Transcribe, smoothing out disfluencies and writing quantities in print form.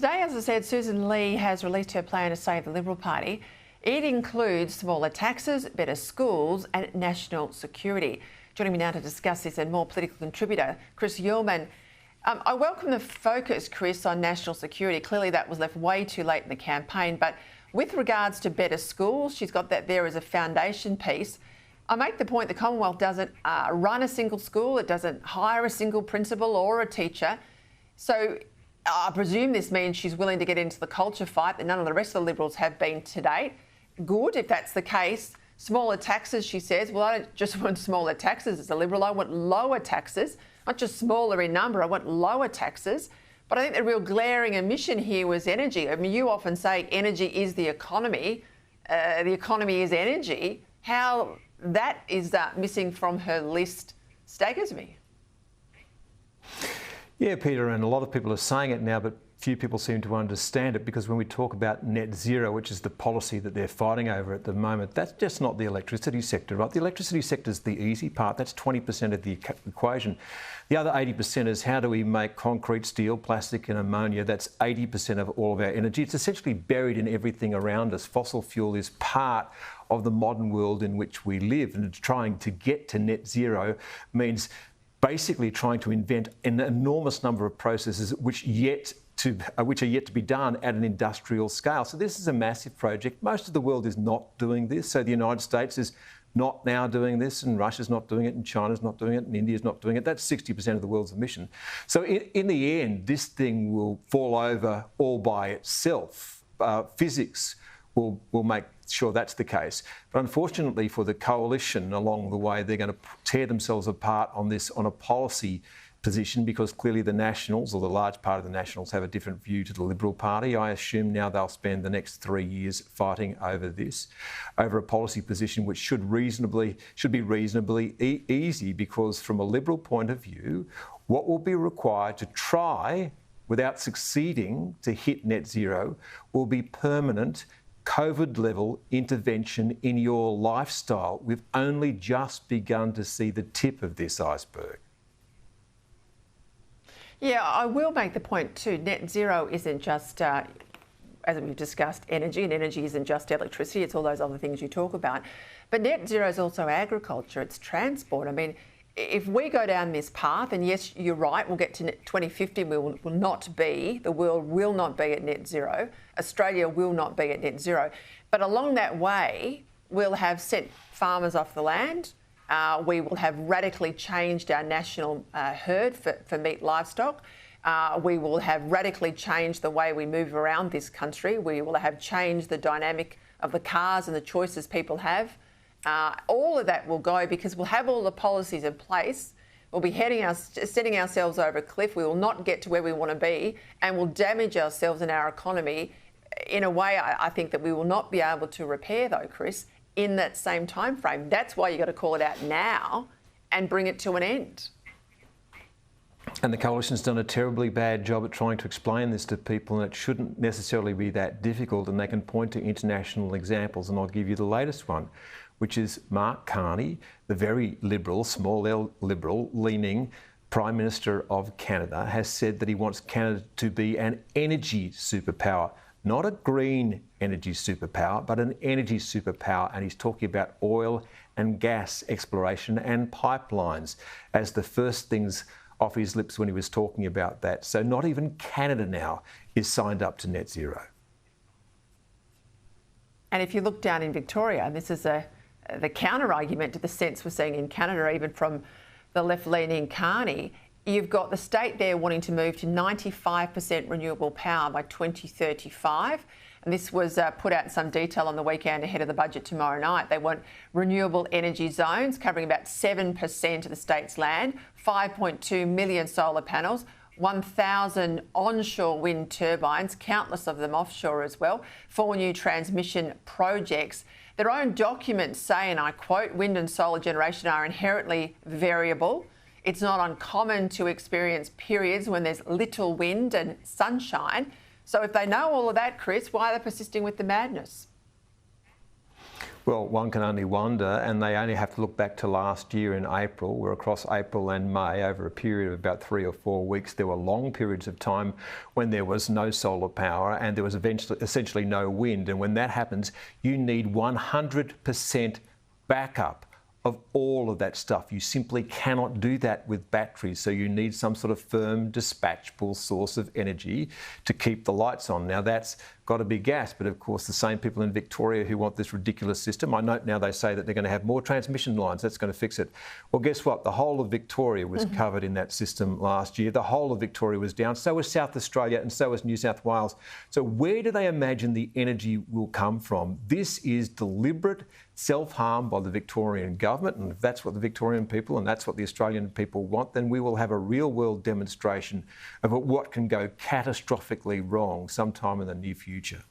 Today, as I said, Sussan Ley has released her plan to save the Liberal Party. It includes smaller taxes, better schools and national security. Joining me now to discuss this and more, political contributor Chris Yeoman. I welcome the focus, Chris, on national security. Clearly that was left way too late in the campaign, but with regards to better schools, she's got that there as a foundation piece. I make the point the Commonwealth doesn't run a single school, it doesn't hire a single principal or a teacher. So I presume this means she's willing to get into the culture fight that none of the rest of the Liberals have been to date. Good, if that's the case. Smaller taxes, she says. Well, I don't just want smaller taxes as a Liberal. I want lower taxes, not just smaller in number. I want lower taxes. But I think the real glaring omission here was energy. I mean, you often say energy is the economy. The economy is energy. How that is missing from her list staggers me. Yeah, Peter, and a lot of people are saying it now, but few people seem to understand it, because when we talk about net zero, which is the policy that they're fighting over at the moment, that's just not the electricity sector, right? The electricity sector is the easy part. That's 20% of the equation. The other 80% is how do we make concrete, steel, plastic and ammonia. That's 80% of all of our energy. It's essentially buried in everything around us. Fossil fuel is part of the modern world in which we live, and trying to get to net zero means basically trying to invent an enormous number of processes which are yet to be done at an industrial scale. So this is a massive project. Most of the world is not doing this. So the United States is not now doing this, and Russia's not doing it, and China's not doing it, and India's not doing it. That's 60% of the world's emission. So in the end, this thing will fall over all by itself. Physics will make sure that's the case. But unfortunately for the coalition along the way, they're going to tear themselves apart on this, on a policy position, because clearly the Nationals, or the large part of the Nationals, have a different view to the Liberal Party. I assume now they'll spend the next 3 years fighting over this, over a policy position which should be reasonably easy, because from a Liberal point of view, what will be required to try, without succeeding, to hit net zero will be permanent COVID-level intervention in your lifestyle. We've only just begun to see the tip of this iceberg. Yeah, I will make the point too. Net zero isn't just, as we've discussed, energy, and energy isn't just electricity, it's all those other things you talk about. But net zero is also agriculture, it's transport. I mean, if we go down this path, and yes, you're right, we'll get to 2050, the world will not be at net zero. Australia will not be at net zero. But along that way, we'll have sent farmers off the land. We will have radically changed our national herd for meat livestock. We will have radically changed the way we move around this country. We will have changed the dynamic of the cars and the choices people have. All of that will go, because we'll have all the policies in place. We'll be setting ourselves over a cliff. We will not get to where we want to be, and we'll damage ourselves and our economy in a way I think that we will not be able to repair, though, Chris, in that same time frame. That's why you've got to call it out now and bring it to an end. And the coalition's done a terribly bad job at trying to explain this to people, and it shouldn't necessarily be that difficult, and they can point to international examples, and I'll give you the latest one, which is Mark Carney, the very liberal, small L liberal leaning Prime Minister of Canada, has said that he wants Canada to be an energy superpower, not a green energy superpower, but an energy superpower. And he's talking about oil and gas exploration and pipelines as the first things off his lips when he was talking about that. So not even Canada now is signed up to net zero. And if you look down in Victoria, and this is the counter-argument to the sense we're seeing in Canada, even from the left-leaning Carney, you've got the state there wanting to move to 95% renewable power by 2035. And this was put out in some detail on the weekend ahead of the budget tomorrow night. They want renewable energy zones covering about 7% of the state's land, 5.2 million solar panels, 1,000 onshore wind turbines, countless of them offshore as well, 4 new transmission projects. Their own documents say, and I quote, wind and solar generation are inherently variable. It's not uncommon to experience periods when there's little wind and sunshine. So if they know all of that, Chris, why are they persisting with the madness? Well, one can only wonder, and they only have to look back to last year in April, where across April and May, over a period of about 3 or 4 weeks, there were long periods of time when there was no solar power and there was essentially no wind. And when that happens, you need 100% backup of all of that stuff. You simply cannot do that with batteries. So you need some sort of firm, dispatchable source of energy to keep the lights on. Now that's got to be gas, but of course the same people in Victoria who want this ridiculous system, I note now they say that they're going to have more transmission lines, that's going to fix it. Well, guess what? The whole of Victoria was covered in that system last year. The whole of Victoria was down, so was South Australia and so was New South Wales. So where do they imagine the energy will come from? This is deliberate self-harm by the Victorian government, and if that's what the Victorian people and that's what the Australian people want, then we will have a real-world demonstration of what can go catastrophically wrong sometime in the near future.